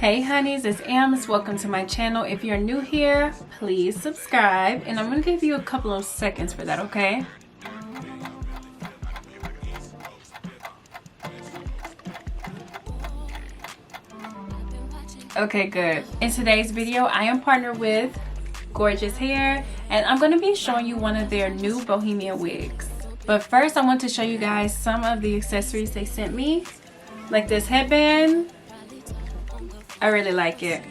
Hey honeys, it's Ams. Welcome to my channel. If you're new here, please subscribe, and I'm going to give you a couple of seconds for that, okay? Okay, good. In today's video, I am partnered with Gorgius Hair, and I'm going to be showing you one of their new Bohemian wigs. But first, I want to show you guys some of the accessories they sent me. Like this headband. I really like it.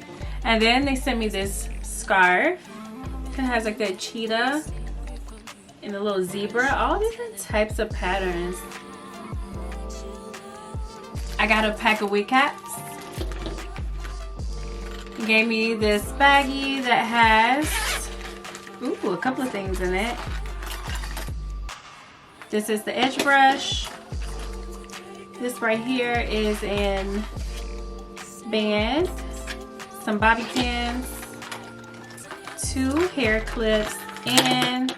And then they sent me this scarf. It has like that cheetah and a little zebra. All different types of patterns. I got a pack of wig caps. He gave me this baggie that has a couple of things in it. This is the edge brush. This right here is in band, some bobby pins, 2 hair clips, and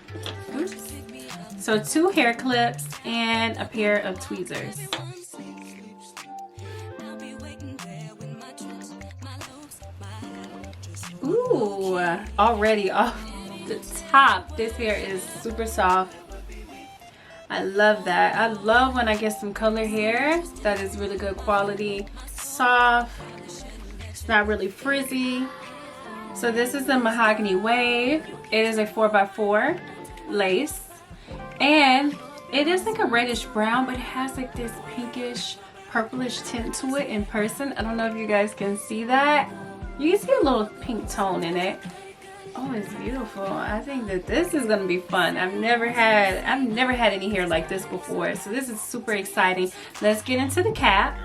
so 2 hair clips and a pair of tweezers. Ooh, already off the top, this hair is super soft. I love that. I love when I get some color hair that is really good quality, soft, it's not really frizzy. So this is the Mahogany wave. It is a 4x4 lace, and it is like a reddish brown, but it has like this pinkish purplish tint to it in person. I don't know if you guys can see that. You can see a little pink tone in it. Oh, it's beautiful. I think that this is gonna be fun. I've never had any hair like this before, so this is super exciting. Let's get into the cap.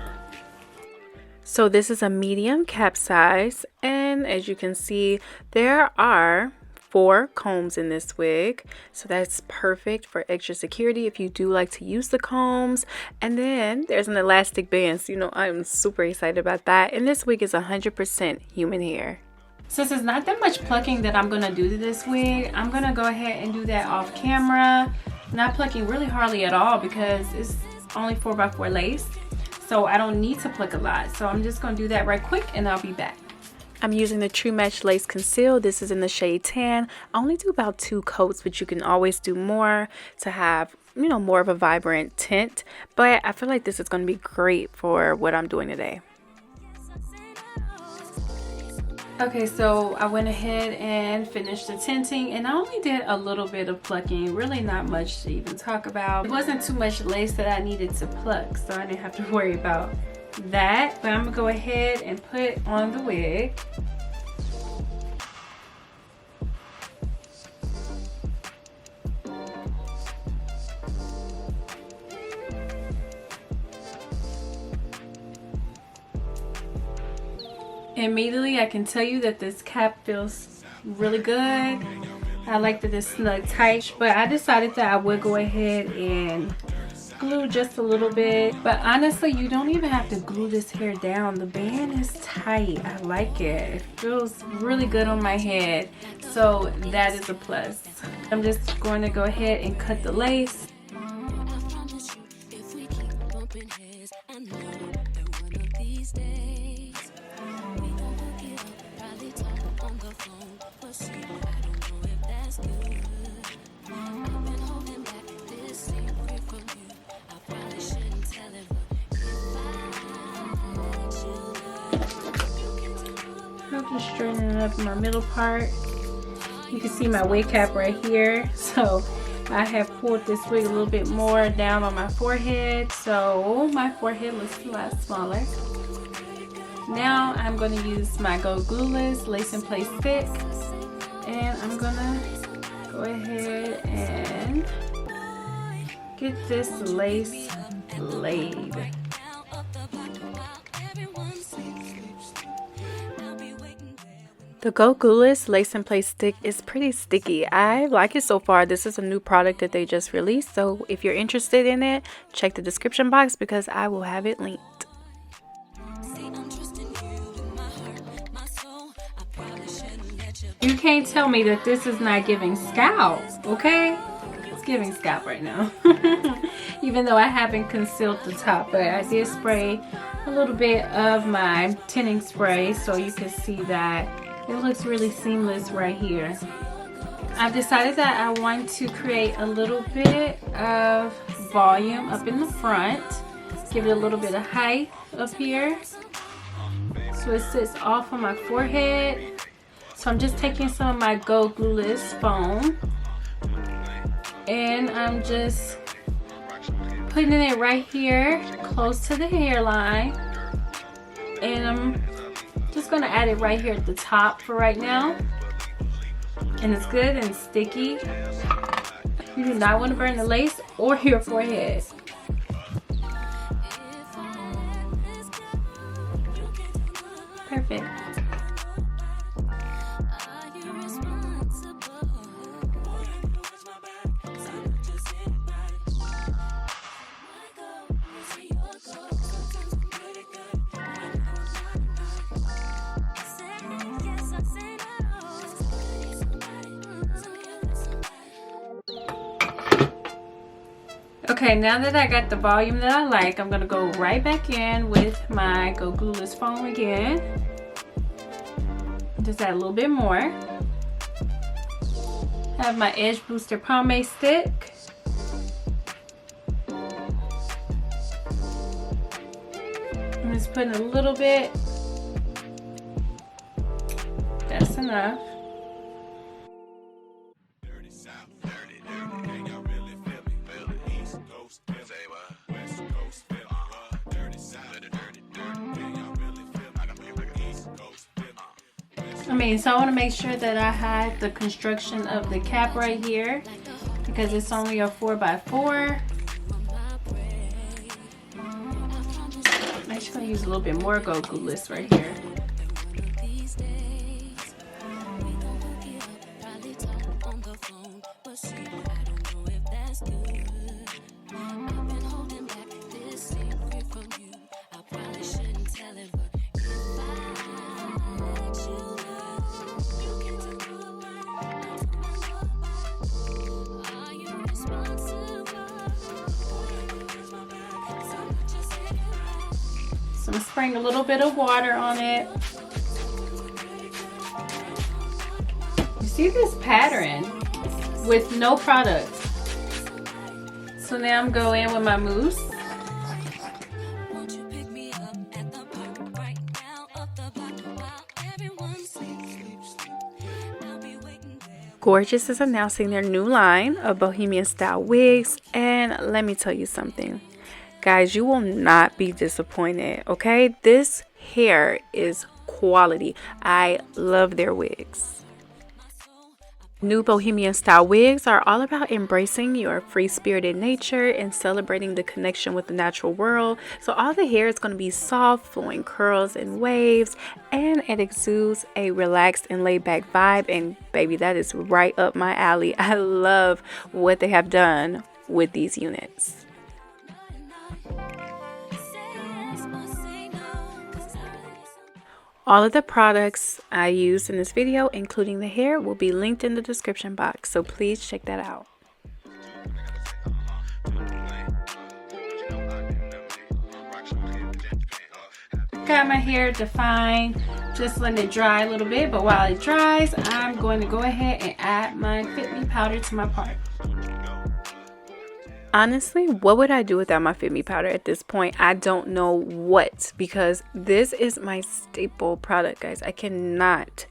So this is a medium cap size, and as you can see, there are 4 combs in this wig, so that's perfect for extra security if you do like to use the combs. And then there's an elastic band, so you know I'm super excited about that. And this wig is 100% human hair. Since it's not that much plucking that I'm gonna do to this wig, I'm gonna go ahead and do that off camera. Not plucking really hardly at all because it's only 4x4 lace, so I don't need to pluck a lot. So I'm just gonna do that right quick and I'll be back. I'm using the True Match Lace Conceal. This is in the shade tan. I only do about 2 coats, but you can always do more to have, you know, more of a vibrant tint. But I feel like this is gonna be great for what I'm doing today. Okay, so I went ahead and finished the tinting, and I only did a little bit of plucking, really not much to even talk about. It wasn't too much lace that I needed to pluck, so I didn't have to worry about that. But I'm gonna go ahead and put on the wig. Immediately I can tell you that this cap feels really good. I like that it's snug tight, but I decided that I would go ahead and glue just a little bit. But honestly, you don't even have to glue this hair down. The band is tight. I like it. It feels really good on my head, so that is a plus. I'm just going to go ahead and cut the lace. I'm just straightening up my middle part. You can see my wig cap right here. So I have pulled this wig a little bit more down on my forehead, so my forehead looks a lot smaller. Now I'm going to use my Gold Glueless Lace and Play Stick, and I'm going to go ahead and get this lace laid. The Gold Glueless Lace and Play Stick is pretty sticky. I like it so far. This is a new product that they just released, so if you're interested in it, check the description box because I will have it linked. You can't tell me that this is not giving scalp, okay? giving scalp right now. Even though I haven't concealed the top, but I did spray a little bit of my tinting spray so you can see that it looks really seamless right here. I've decided that I want to create a little bit of volume up in the front. Give it a little bit of height up here so it sits off on my forehead. So I'm just taking some of my gold glueless foam and I'm just putting it right here close to the hairline, and I'm just going to add it right here at the top for right now. And it's good and sticky. You do not want to burn the lace or your forehead. Perfect. Okay, now that I got the volume that I like, I'm gonna go right back in with my gold glueless foam again. Just add a little bit more. Have my Edge Booster pomade stick. I'm just putting a little bit. That's enough. So I want to make sure that I had the construction of the cap right here because it's only a 4x4. I'm actually going to use a little bit more gold glueless right here. So I'm spraying a little bit of water on it. You see this pattern with no product. So now I'm going in with my mousse. Gorgius is announcing their new line of Bohemian style wigs, and let me tell you something. Guys, you will not be disappointed, okay? This hair is quality. I love their wigs. New Bohemian style wigs are all about embracing your free-spirited nature and celebrating the connection with the natural world. So all the hair is going to be soft, flowing curls and waves, and it exudes a relaxed and laid-back vibe. And baby, that is right up my alley. I love what they have done with these units. All of the products I used in this video, including the hair, will be linked in the description box, so please check that out. Got my hair defined, just letting it dry a little bit, but while it dries, I'm going to go ahead and add my Fit Me powder to my part. Honestly, what would I do without my Fit Me powder at this point? I don't know what, because this is my staple product, guys. I cannot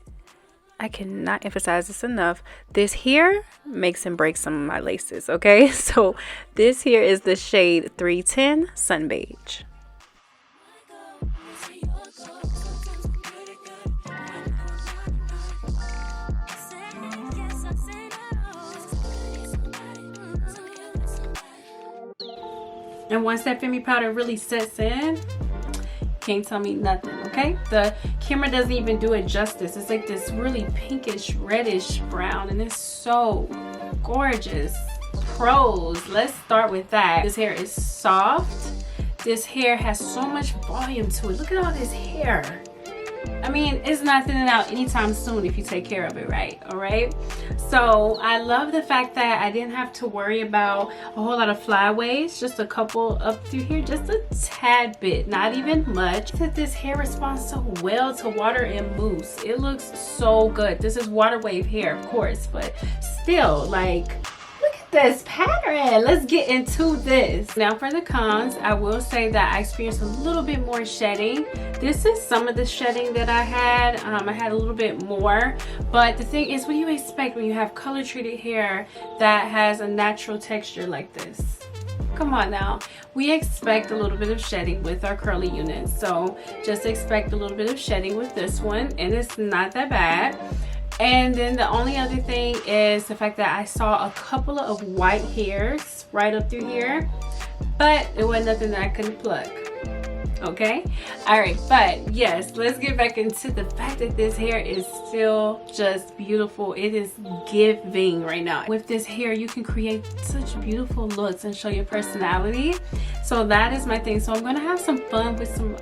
emphasize this enough. This here makes and breaks some of my laces, okay? So this here is the shade 310 Sun Beige. And once that Fit Me powder really sets in, can't tell me nothing, okay? The camera doesn't even do it justice. It's like this really pinkish, reddish brown, and it's so gorgeous. Pros, let's start with that. This hair is soft. This hair has so much volume to it. Look at all this hair. I mean, it's not thinning out anytime soon if you take care of it right. All right, so I love the fact that I didn't have to worry about a whole lot of flyaways, just a couple up through here, just a tad bit, not even much. That this hair responds so well to water and mousse. It looks so good. This is water wave hair, of course, but still, like, this pattern. Let's get into this. Now for the cons, I will say that I experienced a little bit more shedding. This is some of the shedding that I had. I had a little bit more, but the thing is, what do you expect when you have color treated hair that has a natural texture like this? Come on now, we expect a little bit of shedding with our curly units, so just expect a little bit of shedding with this one, and it's not that bad. And then the only other thing is the fact that I saw a couple of white hairs right up through here, but it wasn't nothing that I couldn't pluck. Okay, all right, but yes, let's get back into the fact that this hair is still just beautiful. It is giving right now. With this hair, you can create such beautiful looks and show your personality. So that is my thing. So I'm gonna have some fun with some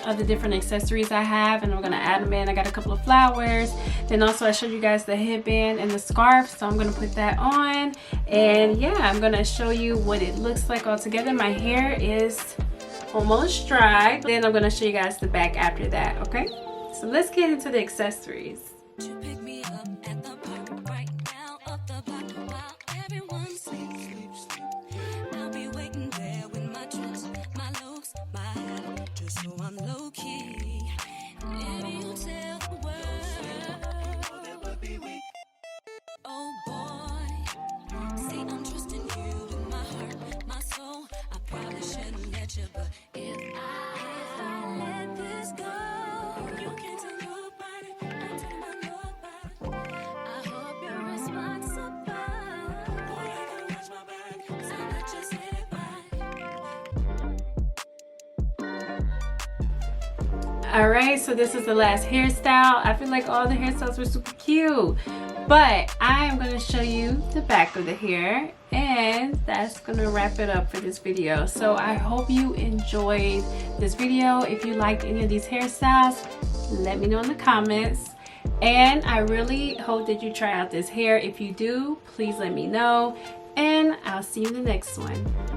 of the different accessories I have, and I'm gonna add them in. I got a couple of flowers. Then also I showed you guys the headband and the scarf, so I'm gonna put that on. And yeah, I'm gonna show you what it looks like all together. My hair is almost dry. Then I'm gonna show you guys the back after that. Okay, so let's get into the accessories. Alright, so this is the last hairstyle. I feel like all the hairstyles were super cute, but I am going to show you the back of the hair, and that's going to wrap it up for this video. So I hope you enjoyed this video. If you liked any of these hairstyles, let me know in the comments, and I really hope that you try out this hair. If you do, please let me know, and I'll see you in the next one.